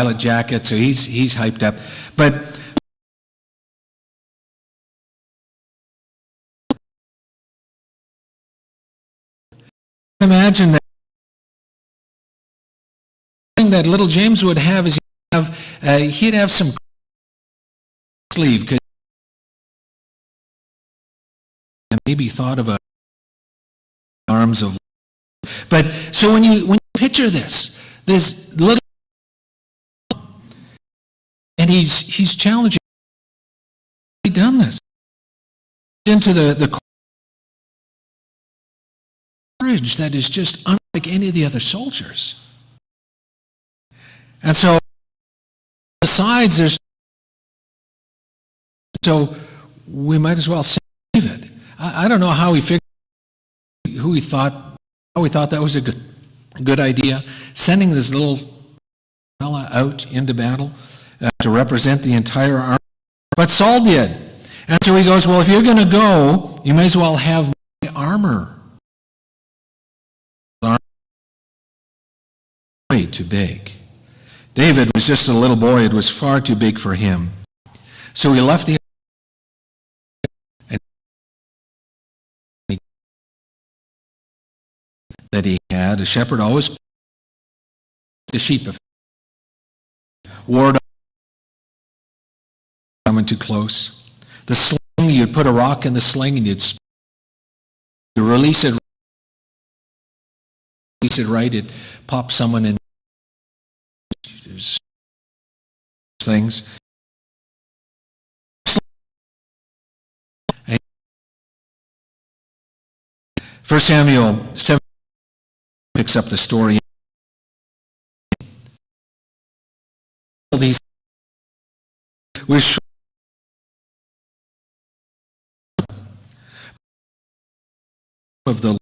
pilot jacket, so he's hyped up. But imagine that little James would have is he'd have some sleeve, because maybe thought of arms of. But so when you picture this little, and he's challenging. He's done this into the courage that is just unlike any of the other soldiers. And so besides, so we might as well save it. I don't know how he figured, how he thought that was a good idea, sending this little fella out into battle to represent the entire army. But Saul did. And so he goes, well, if you're going to go, you may as well have my armor. Way too big. David was just a little boy. It was far too big for him. So he left the that he had. A shepherd always the sheep if ward coming too close. The sling, you'd put a rock in the sling and you'd release it right, it pops someone in things. 1 Samuel 7 picks up the story. These was of the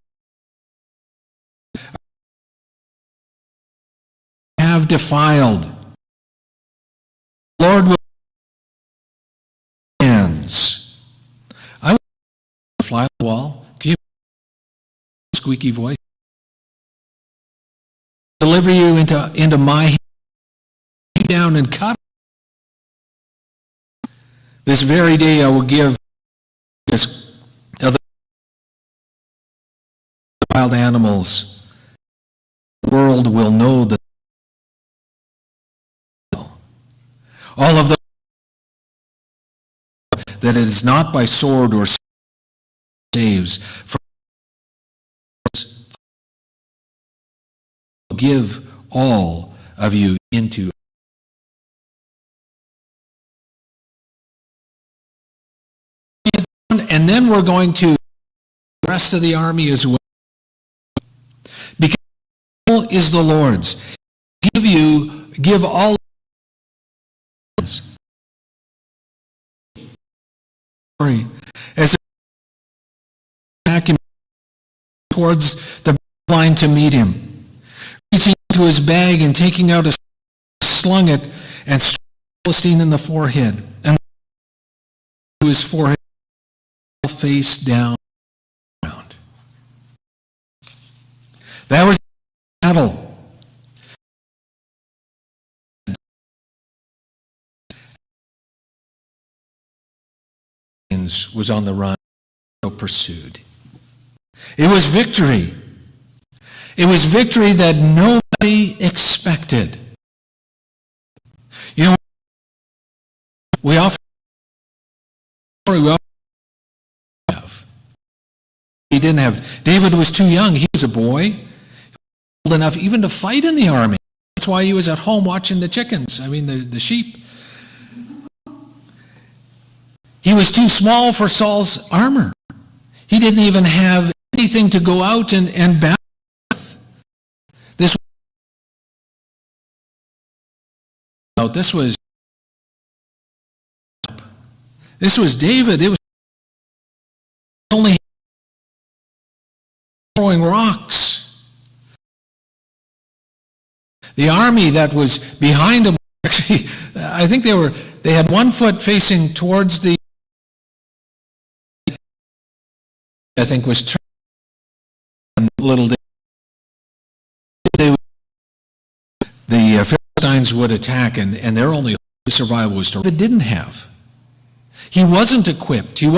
have defiled. Lord will hands. I will fly on the wall. Can you squeaky voice? Deliver you into my hand, down and cut. This very day I will give this other wild animals. The world will know that all of them, that it is not by sword or saves, for give all of you into. And then we're going to the rest of the army as well. Because all is the Lord's. Give all as back towards the line to meet him, reaching into his bag and taking out a slung it and struck Philistine in the forehead, and to his forehead, face down. That was the battle. Was on the run, pursued. It was victory. It was victory that nobody expected. You know, we often have. He didn't have. David was too young. He was a boy, old enough even to fight in the army. That's why he was at home watching the chickens. I mean, the sheep. He was too small for Saul's armor. He didn't even have anything to go out and battle with. This was David. It was only throwing rocks. The army that was behind him, actually, I think they had one foot facing towards the, I think was turned a little. The Philistines Philistines would attack, and their only survival was to, it didn't have. He wasn't equipped. He wasn't